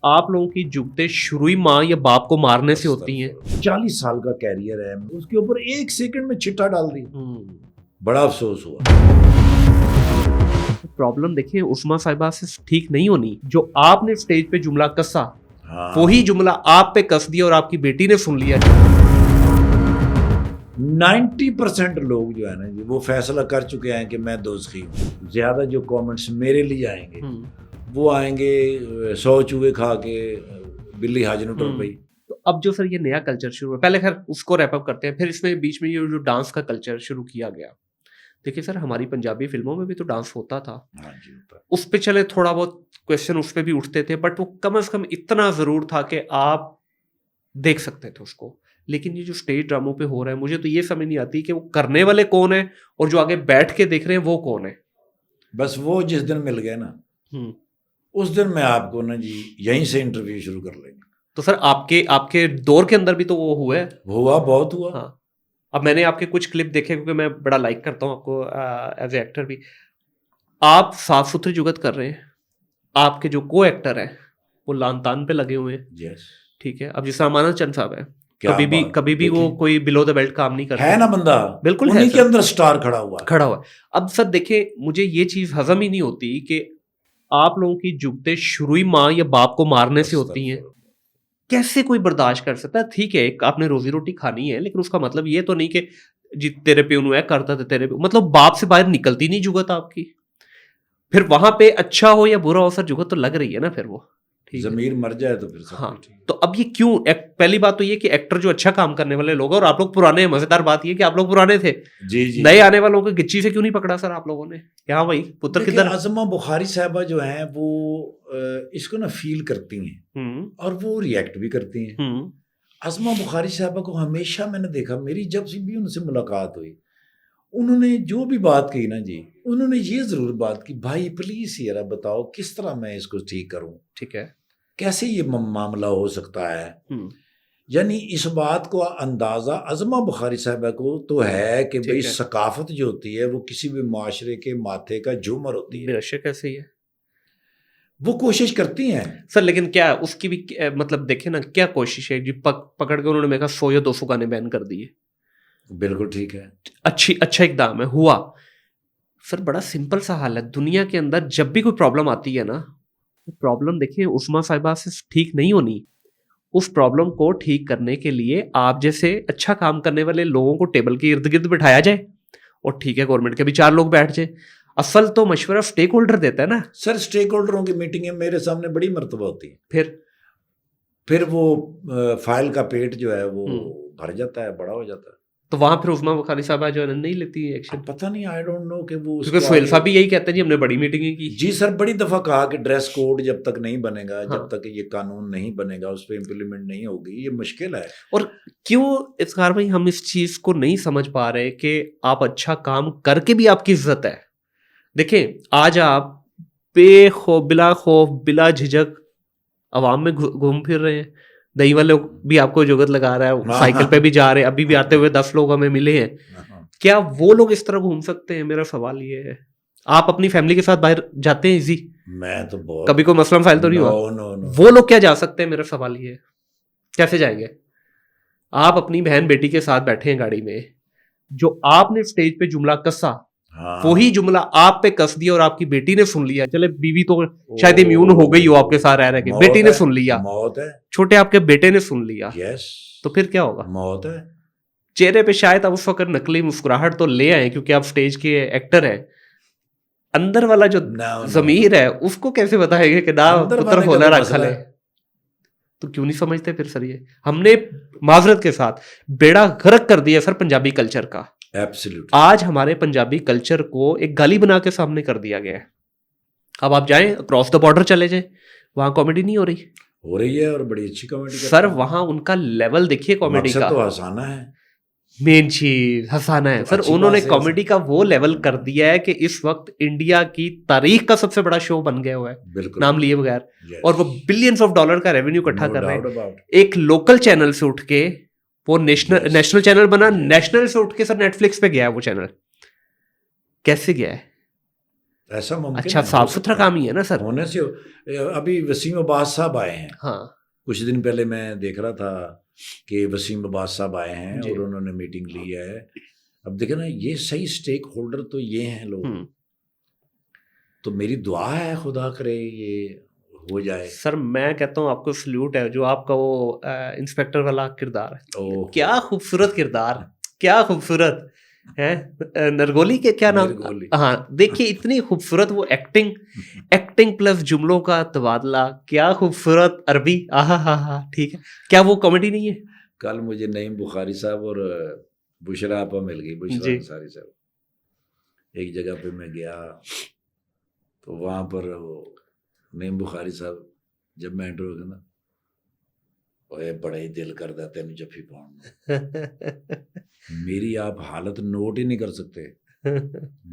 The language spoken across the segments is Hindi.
आप लोगों की जुगते शुरू ही माँ या बाप को मारने से होती हैं। 40 साल का कैरियर है, उसके ऊपर 1 सेकंड में चिट्ठा डाल दी। बड़ा अफसोस हुआ। प्रॉब्लम देखिए उस्मा साहिबा से ठीक नहीं होनी। जो आपने स्टेज पे जुमला कसा, हाँ, वही जुमला आप पे कस दिया और आपकी बेटी ने सुन लिया। 90% लोग जो है ना जी, वो फैसला कर चुके हैं कि मैं दोज़खी हूँ। ज्यादा जो कमेंट्स मेरे लिए आएंगे वो आएंगे 100 चूहे खा के बिल्ली हाजन टुर पई। तो अब जो सर ये नया कल्चर शुरू है, पहले खैर उसको रैप अप करते हैं, फिर इसमें बीच में ये जो डांस का कल्चर शुरू किया गया। देखिए सर, हमारी पंजाबी फिल्मों में भी तो डांस होता था। हाँ जी, होता है। उस पे चले थोड़ा बहुत क्वेश्चन उस पे भी उठते थे, बट वो कम से कम इतना जरूर था कि आप देख सकते थे उसको। लेकिन ये जो स्टेज ड्रामों पे हो रहा है, मुझे तो ये समझ नहीं आती कि वो करने वाले कौन है और जो आगे बैठ के देख रहे हैं वो कौन है। बस वो जिस दिन मिल गए ना, उस दिन मैं आपको ना जी यहीं से इंटरव्यू शुरू कर लेंगे। तो सर आपके दौर के अंदर भी तो वो हुआ है। हुआ, बहुत हुआ। हाँ, अब मैंने आपके कुछ क्लिप देखे क्योंकि मैं बड़ा लाइक करता हूँ आपको एज ए एक्टर भी। आप साफ सुथरी जुगत कर रहे हैं, आपके जो को एक्टर हैं वो लान तान पे लगे हुए हैं। यस, ठीक है। अब जिस अमानत चंद साहब है, क्या कभी भी वो कोई बिलो द बेल्ट काम नहीं करते है ना बंदा, बिल्कुल उन्हीं है के अंदर स्टार खड़ा हुआ। अब सर देखिए, मुझे ये चीज हजम ही नहीं होती कि आप लोगों की जुगते शुरू ही माँ या बाप को मारने से होती हैं। कैसे कोई बर्दाश्त कर सकता है? ठीक है, एक आपने रोजी रोटी खानी है, लेकिन उसका मतलब ये तो नहीं कि जी तेरे प्यो नु है करता थे तेरे प्यो, मतलब बाप से बाहर निकलती नहीं जुगत आपकी। फिर वहां पे अच्छा हो या बुरा हो सर, जुगत तो लग रही है ना फिर वो। जमीर मर जाए तो फिर सब हाँ, ठीक है। तो अब ये क्यों? पहली बात तो ये कि एक्टर जो अच्छा काम करने वाले लोग हैं, और आप लोग पुराने हैं। मजेदार बात ये कि आप लोग पुराने थे, जी। नए आने वालों को गिच्ची से क्यों नहीं पकड़ा सर आप लोगों ने? यहाँ भाई पुत्र किधर? आज़मा बुखारी साहबा जो हैं वो इसको ना फील करती हैं और वो रिएक्ट भी करती हैं। आज़मा बुखारी साहबा को हमेशा मैंने देखा, मेरी जब से भी उनसे मुलाकात हुई, उन्होंने जो भी बात कही ना जी, उन्होंने ये जरूर बात की, भाई प्लीज यार बताओ किस तरह मैं इसको ठीक करूं। ठीक है, कैसे ये मामला हो सकता है। यानी इस बात को अंदाजा आज़मा बुखारी साहबा को तो है कि भाई सकाफत जो होती है वो किसी भी माशरे के माथे का झूमर होती है। बेशक ऐसे ही है, वो कोशिश करती हैं सर। लेकिन क्या उसकी भी मतलब देखे ना, क्या कोशिश है जी? पकड़ के उन्होंने मेरा 100 या 200 गाने बैन कर दिए। बिल्कुल ठीक है, अच्छा इकदाम है, हुआ। सर बड़ा सिंपल सा हाल है दुनिया के अंदर। जब भी कोई प्रॉब्लम आती है ना, प्रॉब्लम देखिए उस्मा साहिबा से ठीक नहीं होनी। उस प्रॉब्लम को ठीक करने के लिए आप जैसे अच्छा काम करने वाले लोगों को टेबल के इर्द गिर्द बिठाया जाए, और ठीक है गवर्नमेंट के भी 4 लोग बैठ जाए। असल तो मशवरा स्टेक होल्डर देता है ना सर। स्टेक होल्डरों की मीटिंगें मेरे सामने बड़ी मर्तबा होती है। फिर वो फाइल का पेट जो है वो भर जाता है, बड़ा हो जाता है। तो वहां फिर उस्मा बुखारी साहब जो है नहीं लेती एक्शन। पता नहीं, आई डोंट नो कि वो, क्योंकि सुहेल साहब भी यही कहते हैं जी हमने बड़ी मीटिंगें की। जी सर, बड़ी दफा कहा कि ड्रेस कोड जब तक नहीं बनेगा, जब तक ये कानून नहीं बनेगा, उस पर इम्प्लीमेंट नहीं होगी, ये मुश्किल है। और क्यों इफ्तार भाई हम इस चीज को नहीं समझ पा रहे कि आप अच्छा काम करके भी आपकी इज्जत है। देखिए आज आप बिला खौफ बिला झिझक अवाम में घूम फिर रहे हैं। दही वाले भी आपको जुगत लगा रहा है, साइकिल पे भी जा रहे हैं, अभी भी आते हुए 10 लोग हमें मिले हैं। क्या वो लोग इस तरह घूम सकते हैं? मेरा सवाल ये है। आप अपनी फैमिली के साथ बाहर जाते हैं इजी? मैं तो बहुत, कभी कोई मसला फाइल तो नहीं हुआ? वो लोग क्या जा सकते हैं? मेरा सवाल ये है, कैसे जाएंगे? आप अपनी बहन बेटी के साथ बैठे हैं गाड़ी में, जो आपने स्टेज पे जुमला कसा, वही जुमला आप पे कस दिया और आपकी बेटी ने सुन लिया। चले बीवी तो शायद इम्यून हो गई हो आपके साथ रह के, बेटी ने सुन लिया, मौत है। छोटे आपके बेटे ने सुन लिया, तो फिर क्या होगा? मौत है। चेहरे पे शायद आप उस वक्त नकली मुस्कुराहट तो ले आए क्योंकि आप स्टेज के एक्टर हैं। अंदर वाला जो जमीर है उसको कैसे बताएंगे कि ना पुत्र होना रखा ले? तो क्यों नहीं समझते फिर सर? ये हमने माजरत के साथ बेड़ा गर्क कर दिया सर पंजाबी कल्चर का। Absolutely. आज हमारे पंजाबी कल्चर को एक गाली बना के सामने कर दिया गया है। अब आप जाएं क्रॉस द बॉर्डर चले जाएं, वहां कॉमेडी नहीं हो रही है और बड़ी अच्छी कॉमेडी सर। वहां उनका लेवल देखिए कॉमेडी का, तो हंसाना है, मेन चीज हंसाना है सर। उन्होंने कॉमेडी का वो लेवल कर दिया है कि इस वक्त इंडिया की तारीख का सबसे बड़ा शो बन गया हुआ है, नाम लिए बगैर। और वो बिलियंस ऑफ डॉलर का रेवेन्यू इकट्ठा कर रहे हैं। एक लोकल चैनल से उठ के वो नेशनल चैनल बना, नेशनल से उठ के सर नेटफ्लिक्स पे गया है वो चैनल। कैसे गया है? ऐसा मुमकिन अच्छा, है, साफ सुथरा काम ही है ना सर। होने से। अभी वसीम अब्बास साहब आए हैं, हाँ कुछ दिन पहले मैं देख रहा था कि वसीम अब्बास साहब आए हैं जी। और उन्होंने मीटिंग ली है। अब देखे ना, ये सही स्टेक होल्डर तो ये हैं लोग। तो मेरी दुआ है खुदा करे ये हो जाए। सर मैं कहता हूँ आपको सल्यूट है, जो आपका वो इंस्पेक्टर वाला किरदार है, ओह, क्या खूबसूरत किरदार, क्या खूबसूरत है। नरगोली के क्या नाम, निर्गोली। हाँ देखिए इतनी खूबसूरत वो एक्टिंग, एक्टिंग प्लस जुमलों का तबादला, क्या खूबसूरत अरबी, आहा हा हा। ठीक है, क्या वो कॉमेडी नहीं है? कल मुझे नईम बुखारी साहब और बुशरा आपा मिल गई, बुशरा जी। अंसारी साहब। एक जगह पे मैं गया तो वहाँ पर वो नईम बुखारी साहब जब मैं एंटर हो गया ना, ओए बड़ा ही दिल करदा तेन जफ्फी पाउण नूं। मेरी आप हालत नोट ही नहीं कर सकते।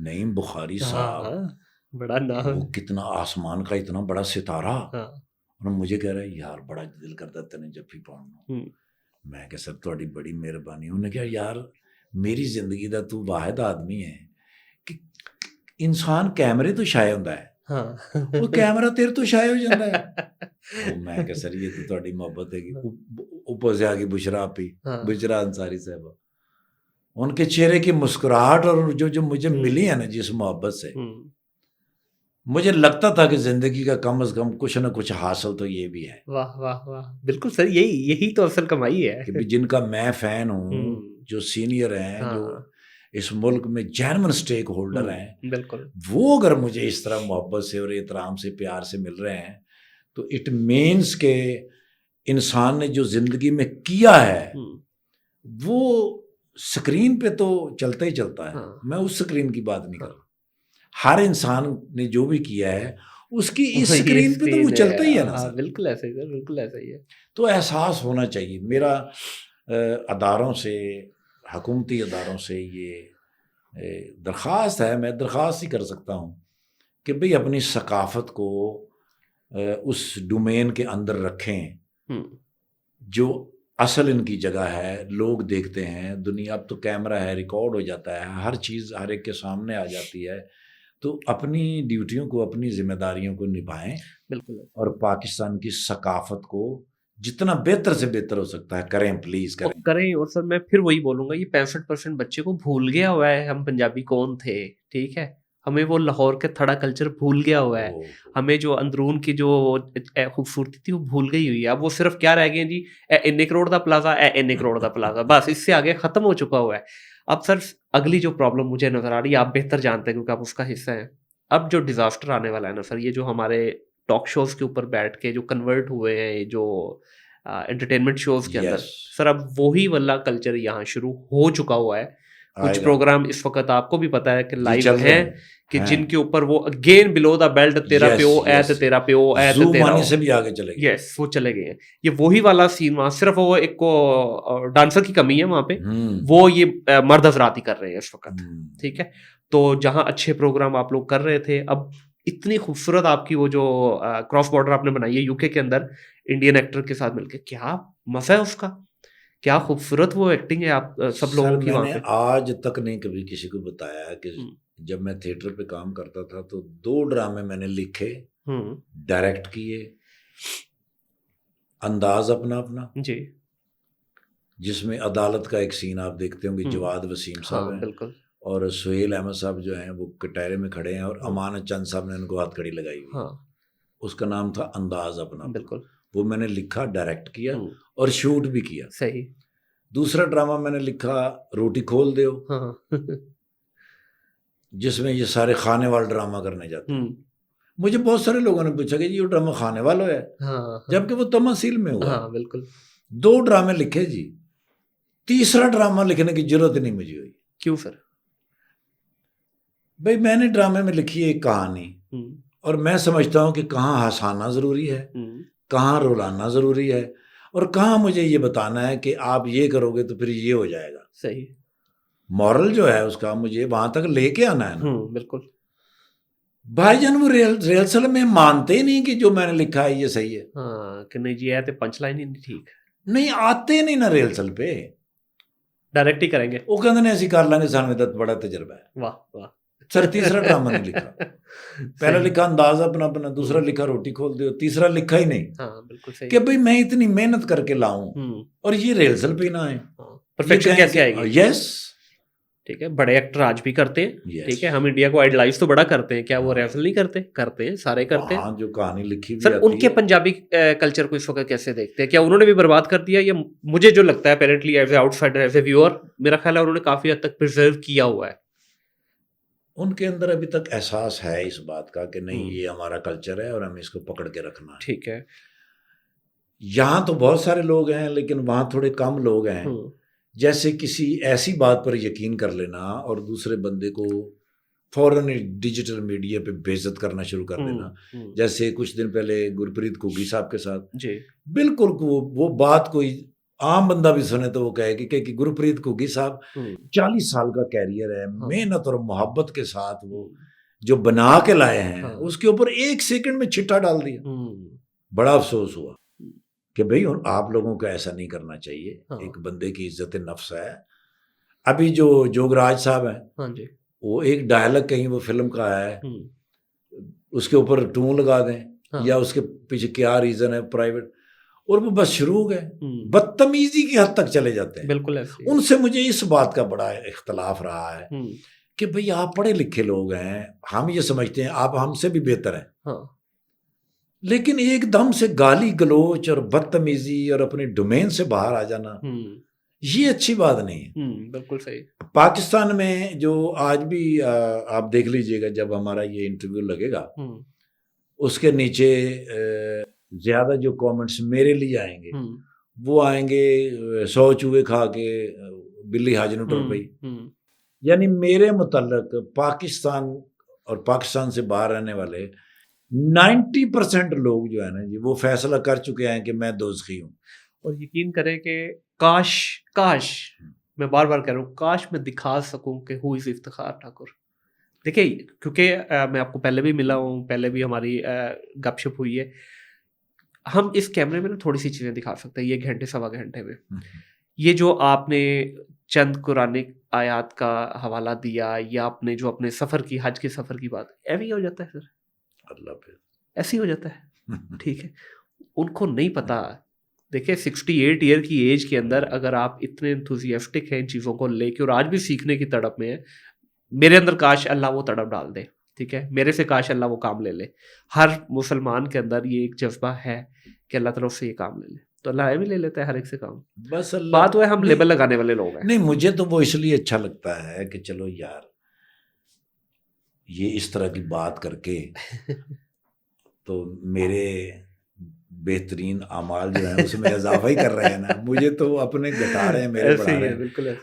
नईम बुखारी साहब, हाँ, बड़ा नाम वो है। कितना आसमान का इतना बड़ा सितारा, हाँ। और मुझे कह रहा है यार बड़ा दिल करदा तेन जफ्फी पाउण नूं। हम्म, मैं कहा सर थोड़ी बड़ी मेहरबानी। उन्हें कहा यार मेरी जिंदगी का तू वाहिद आदमी है कि इंसान कैमरे तो शाये हुंदा है, हाँ। वो कैमरा तेरे तो शाये हो जाता है। ਉਹ ਮੈਂ ਕਿਹਾ सर ये तो ਤੁਹਾਡੀ मोहब्बत है। ऊपर से आगे बुशरा आपी, हाँ। बुशरा अंसारी साहब, उनके चेहरे की मुस्कुराहट और जो जो मुझे मिली है ना जिस मोहब्बत से, मुझे लगता था कि जिंदगी का कम से कम कुछ ना कुछ हासिल तो ये भी है। वाह वाह वाह, बिल्कुल सर, यही यही तो असल कमाई है। कि भी जिनका मैं फैन हूँ, जो सीनियर हैं, जो इस मुल्क में जेन्युइन स्टेक होल्डर हैं, बिल्कुल, वो अगर मुझे इस तरह मोहब्बत से और एहतराम से प्यार से मिल रहे हैं तो इट मीन्स के इंसान ने जो जिंदगी में किया है वो स्क्रीन पे तो चलता ही चलता है। मैं उस स्क्रीन की बात नहीं कर रहा, हर इंसान ने जो भी किया है उसकी इस स्क्रीन पे तो वो चलता ही है ना सर। बिल्कुल ऐसे ही, बिल्कुल ऐसा ही है। तो एहसास होना चाहिए मेरा अदारों से, हुकूमती अदारों से ये दरख्वास्त है, मैं दरख्वास्त ही कर सकता हूँ कि भाई अपनी सकाफत को उस डोमेन के अंदर रखें जो असल इनकी जगह है। लोग देखते हैं, दुनिया अब तो कैमरा है, रिकॉर्ड हो जाता है, हर चीज़ हर एक के सामने आ जाती है। तो अपनी ड्यूटियों को, अपनी जिम्मेदारियों को निभाएं, बिल्कुल, और पाकिस्तान की सकाफत को जितना बेहतर से बेहतर हो सकता है करें, प्लीज करें, करें। और सर मैं फिर वही बोलूंगा, ये 65% बच्चे को भूल गया हुआ है हम पंजाबी कौन थे। ठीक है, हमें वो लाहौर के थड़ा कल्चर भूल गया हुआ है, हमें जो अंदरून की जो खूबसूरती थी वो भूल गई हुई है। अब वो सिर्फ क्या रह गए जी, इन्ने करोड़ का प्लाजा, इन्ने करोड़ का प्लाजा, बस इससे आगे खत्म हो चुका हुआ है। अब सर अगली जो प्रॉब्लम मुझे नजर आ रही है, आप बेहतर जानते हैं क्योंकि आप उसका हिस्सा हैं, अब जो डिजास्टर आने वाला है ना सर, ये जो हमारे टॉक शोज के ऊपर बैठ के जो कन्वर्ट हुए हैं जो एंटरटेनमेंट शोज के अंदर, सर अब वही वाला कल्चर यहाँ शुरू हो चुका हुआ है। कुछ प्रोग्राम इस वक्त आपको भी पता है कि लाइव हैं कि जिनके ऊपर वो अगेन बिलो द बेल्ट, तेरा प्यो ऐ ते तेरा प्यो ऐ ते तेरा से भी आगे चले गए। यस, वो चले गए हैं। ये वही वाला सीन वहां, सिर्फ वो एक को डांसर की कमी है वहां पे, वो ये मर्द हजरात ही कर रहे हैं इस वक्त। ठीक है, तो जहां अच्छे प्रोग्राम आप लोग कर रहे थे, अब इतनी खूबसूरत आपकी वो जो क्रॉस बॉर्डर आपने बनाई है यूके के अंदर इंडियन एक्टर के साथ मिलके, क्या मजा है उसका, क्या खूबसूरत वो एक्टिंग है आप सब लोगों की वहां पे। आज तक नहीं कभी किसी को बताया कि जब मैं थिएटर पे काम करता था तो 2 ड्रामे मैंने लिखे, डायरेक्ट किए, अंदाज अपना अपना जी, जिसमें अदालत का एक सीन आप देखते होंगे, जवाद वसीम साहब हैं, बिल्कुल, और सुहेल अहमद साहब जो हैं वो कटहरे में खड़े हैं और अमानत चंद साहब ने उनको हथकड़ी लगाई हुई। उसका नाम था अंदाज अपना, बिल्कुल, वो मैंने लिखा, डायरेक्ट किया और शूट भी किया। सही। दूसरा ड्रामा मैंने लिखा रोटी खोल दो, जिसमें ये सारे खाने वाला ड्रामा करने जाते हैं। मुझे बहुत सारे लोगों ने पूछा कि ये ड्रामा खाने वाला है, जबकि वो तमसील में हुआ। बिल्कुल। 2 ड्रामे लिखे जी, तीसरा ड्रामा लिखने की जरूरत नहीं मुझे हुई। क्यों सर? भाई मैंने ड्रामे में लिखी है एक कहानी, और मैं समझता हूँ कि कहाँ हंसाना जरूरी है, कहाँ रुलाना जरूरी है, और कहाँ मुझे ये बताना है कि आप ये करोगे तो फिर ये हो जाएगा। सही। मॉरल जो है उसका मुझे वहां तक लेके आना है ना। बिल्कुल। भाईजान वो रिहर्सल में मानते ही नहीं कि जो मैंने लिखा है ये सही है। हाँ कि नहीं जी, है तो पंच लाइन ही नहीं ठीक, नहीं आते नहीं ना रिहर्सल पे, डायरेक्ट ही करेंगे। वो कहते हैं ऐसी कर लेंगे, सानू दा बड़ा तजर्बा है। वाह वाह, सर तीसरा ड्रामा नहीं लिखा, पहला लिखा अंदाज अपना अपना, दूसरा लिखा रोटी खोल दो, तीसरा लिखा ही नहीं। हाँ बिल्कुल सही कि भाई मैं इतनी मेहनत करके लाऊं और ये रिहर्सल पे ना आए, परफेक्शन कैसे आएगी? यस ठीक है, बड़े एक्टर आज भी करते हैं, Yes. ठीक है, हम इंडिया को आइडलाइज तो बड़ा करते हैं, क्या वो रिहर्सल नहीं करते? करते हैं, सारे करते हैं। हाँ, जो कहानी लिखी सर उनके पंजाबी कल्चर को इस वक्त कैसे देखते हैं? क्या उन्होंने भी बर्बाद कर दिया? या मुझे जो लगता है apparently as an outsider, as a viewer, मेरा ख्याल है उन्होंने काफी हद तक प्रिजर्व किया हुआ है। उनके अंदर अभी तक एहसास है इस बात का कि नहीं ये हमारा कल्चर है और हमें इसको पकड़ के रखना है। ठीक है, यहाँ तो बहुत सारे लोग हैं लेकिन वहाँ थोड़े कम लोग हैं। जैसे किसी ऐसी बात पर यकीन कर लेना और दूसरे बंदे को फौरन डिजिटल मीडिया पे बेइज्जत करना शुरू कर देना। जैसे कुछ दिन पहले गुरप्रीत घुग्गी साहब के साथ जी, बिल्कुल वो बात कोई आम बंदा भी सुने तो वो कहेगी कि गुरप्रीत घुग्गी साहब 40 साल का कैरियर है, मेहनत और मोहब्बत के साथ वो जो बना के लाए हैं, उसके ऊपर 1 सेकंड में छिट्टा डाल दिया। बड़ा अफसोस हुआ कि भाई आप लोगों को ऐसा नहीं करना चाहिए। एक बंदे की इज्जत नफ्स है। अभी जो जोगराज साहब हैं, वो एक डायलॉग कहीं वो फिल्म का है, उसके ऊपर टून लगा दें या उसके पीछे क्या रीजन है प्राइवेट, और वो बस शुरू हो गए, बदतमीजी की हद तक चले जाते हैं। बिल्कुल ऐसे। उनसे मुझे इस बात का बड़ा इख्तलाफ रहा है कि भाई आप पढ़े लिखे लोग हैं, हम ये समझते हैं आप हमसे भी बेहतर हैं, लेकिन एकदम से गाली गलोच और बदतमीजी और अपने डोमेन से बाहर आ जाना, ये अच्छी बात नहीं है। बिल्कुल सही। पाकिस्तान में जो आज भी आप देख लीजिएगा, जब हमारा ये इंटरव्यू लगेगा उसके नीचे ज्यादा जो कमेंट्स मेरे लिए आएंगे वो आएंगे 100 चूहे खा के बिल्ली हाजन टुर पई। यानी मेरे मुतल्लक पाकिस्तान और पाकिस्तान से बाहर रहने वाले 90% लोग जो है ना जी, वो फैसला कर चुके हैं कि मैं दोज़खी हूँ। और यकीन करें कि काश मैं बार बार कह रहा हूँ, काश मैं दिखा सकूं कि हु इज़ इफ्तिखार ठाकुर। देखिए, क्योंकि मैं आपको पहले भी मिला हूँ, पहले भी हमारी गपशप हुई है, हम इस कैमरे में ना थोड़ी सी चीज़ें दिखा सकते हैं ये घंटे सवा घंटे में। ये जो आपने चंद कुरानिक आयात का हवाला दिया, या आपने जो अपने सफ़र की, हज के सफ़र की बात, ऐसे ही हो जाता है सर, अल्लाह पे ऐसे ही हो जाता है। ठीक है, उनको नहीं पता। देखिए 68 ईयर की एज के अंदर अगर आप इतने एंथुजियास्टिक हैं इन चीज़ों को लेके और आज भी सीखने की तड़प में है, मेरे अंदर काश अल्लाह वो तड़प डाल दे। ठीक है, मेरे से काश अल्लाह वो काम ले ले। हर मुसलमान के अंदर ये एक जज्बा है कि अल्लाह तरफ से ये काम ले ले, तो अल्लाह भी ले लेता है हर एक से काम। बस बात वो है, हम लेबल लगाने वाले लोग हैं। नहीं, मुझे तो वो इसलिए अच्छा लगता है कि चलो यार ये इस तरह की बात करके तो मेरे बेहतरीन अमाल जो है उसमें इजाफा ही कर रहे हैं ना, मुझे तो अपने घटा रहे हैं, मेरे बढ़ा रहे हैं। बिल्कुल।